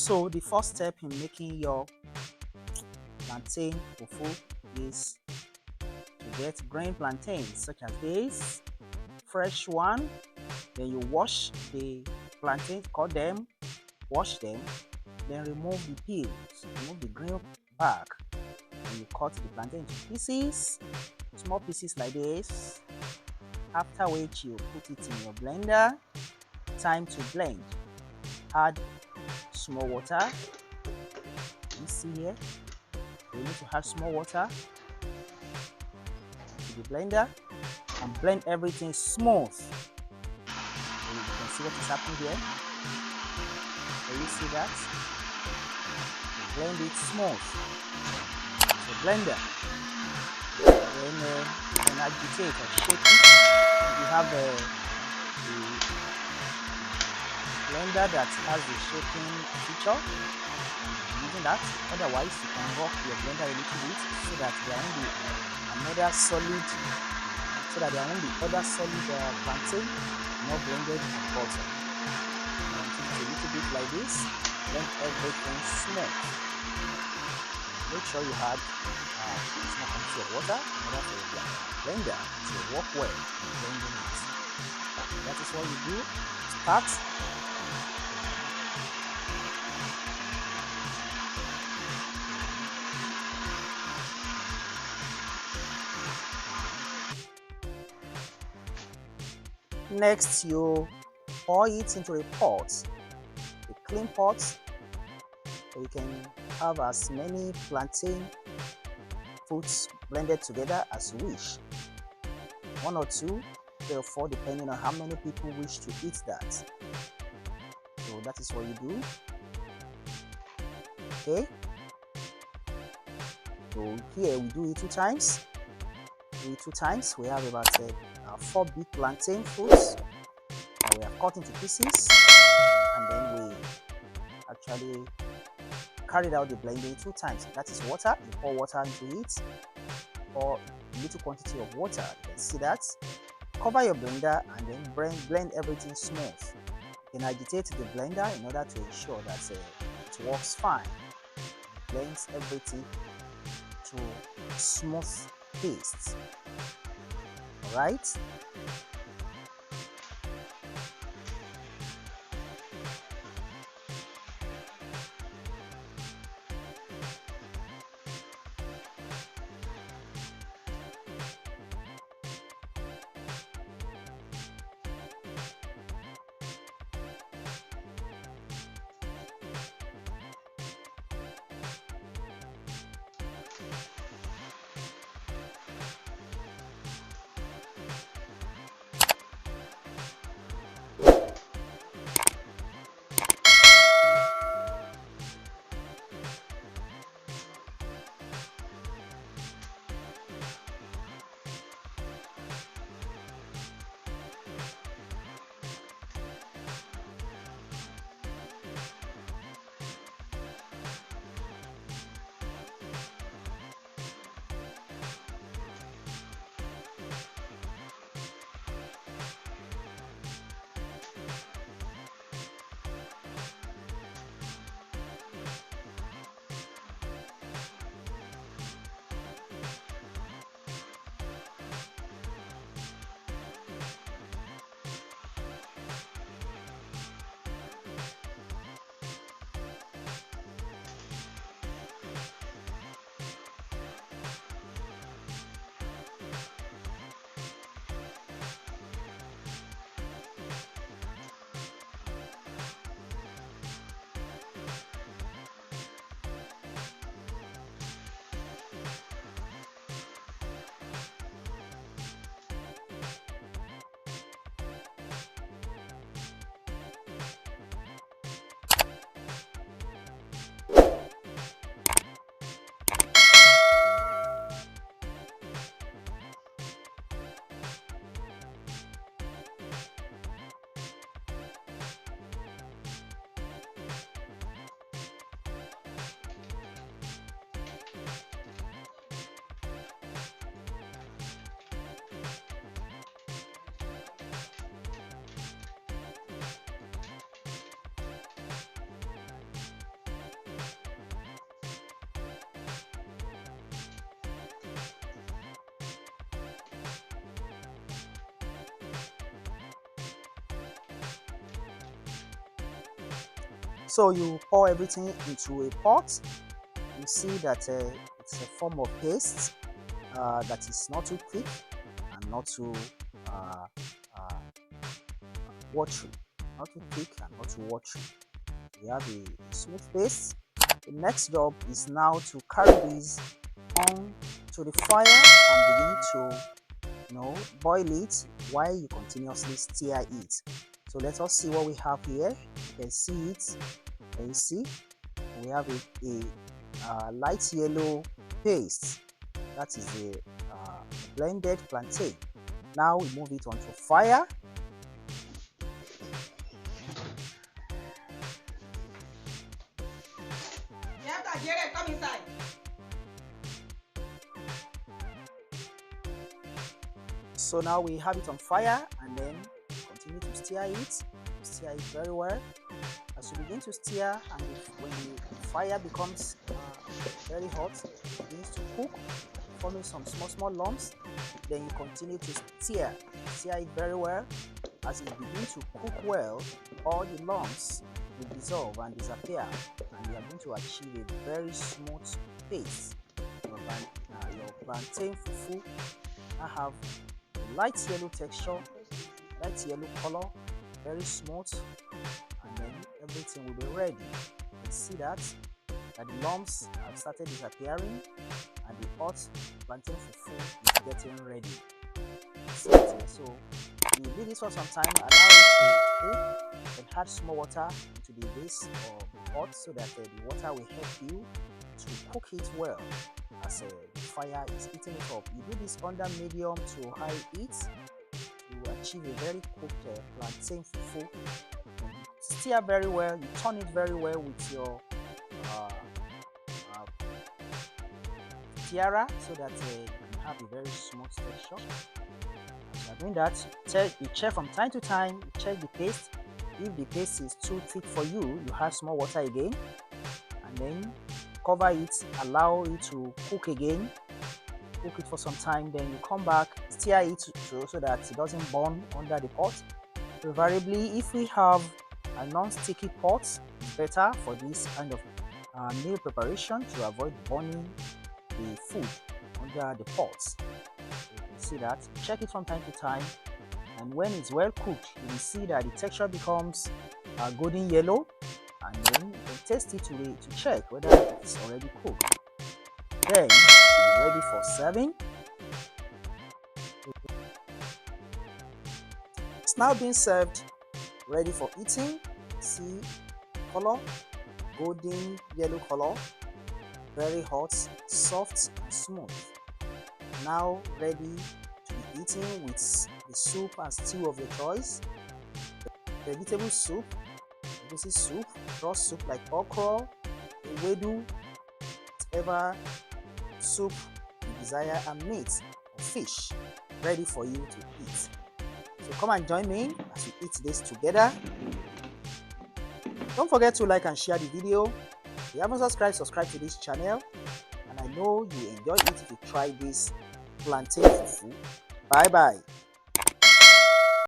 So the first step in making your plantain fufu is to get green plantains such as this, fresh one. Then you wash the plantains, cut them, wash them, then remove the peels, remove the green bark. And you cut the plantain into pieces, small pieces like this. After which you put it in your blender. Time to blend. Add small water. You see here, you need to add small water to the blender and blend everything smooth. So you can see what is happening here. Can you see that? Blend it smooth. So blender. Then you can agitate or shake it. You have a blender that has the shaking feature. Using that, otherwise you can rock your blender a little bit so that there won't be another solid, plantain not blended at the bottom. And it's a little bit like this, blend everything smooth. Make sure you add small quantity of water in order for your blender to work well in blending it. That is what you do. Start. Next, you pour it into a pot, a clean pot, so you can have as many plantain fruits blended together as you wish. 1 or 2, 3 or 4, depending on how many people wish to eat that. So that is what you do. Okay. So here we do it 2 times. Do it 2 times. We have about 4 big plantain fruits that we have cut into pieces, and then we actually carried out the blending 2 times. That is water. You pour water into it, pour a little quantity of water. You can see that. Cover your blender and then blend everything smooth. You can agitate the blender in order to ensure that it works fine. It blends everything to smooth paste. Alright? So you pour everything into a pot. You see that it's a form of paste that is not too thick and not too uh, uh, watery, not too thick and not too watery. We have a smooth paste. The next job is now to carry this on to the fire and begin to boil it while you continuously stir it. So let us see what we have here. You can see it. Can you see? We have a light yellow paste. That is a blended plantain. Now we move it onto fire. Come inside. So now we have it on fire and then continue to stir it very well. As you begin to stir and when the fire becomes very hot, it begins to cook, forming some small lumps. Then you continue to stir it very well. As it begins to cook well, all the lumps will dissolve and disappear, and you are going to achieve a very smooth paste. Your plantain fufu I have a light yellow texture, light yellow color, very smooth, and then everything will be ready. You can see that the lumps have started disappearing and the hot plantain fufu is getting ready. So you leave it for some time, allow it to cook, and add small water into the base of the pot so that the water will help you to cook it well as the fire is heating it up. You do this under medium to high heat to achieve a very cooked plantain fufu. Stir very well, you turn it very well with your tiara so that you can have a very smooth texture. As you are doing that, you check from time to time, you check the paste. If the paste is too thick for you, you add small water again and then cover it, allow it to cook again. Cook it for some time, then you come back, stir it so that it doesn't burn under the pot. Preferably, if we have a non-sticky pot, it's better for this kind of meal preparation to avoid burning the food under the pots. You can see that. Check it from time to time, and when it's well cooked, you will see that the texture becomes golden yellow, and then you can taste it to check whether it's already cooked. Then it's ready for serving. It's now being served, ready for eating. See color, golden yellow color, very hot, soft and smooth. Now ready to be eaten with the soup and stew of your choice. Vegetable soup, egusi soup, raw soup like okra, ewedu, whatever soup you desire, and meat or fish ready for you to eat. So come and join me as we eat this together. Don't forget to like and share the video. If you haven't subscribe to this channel, and I know you enjoy it if you try this plantain fufu. Bye bye.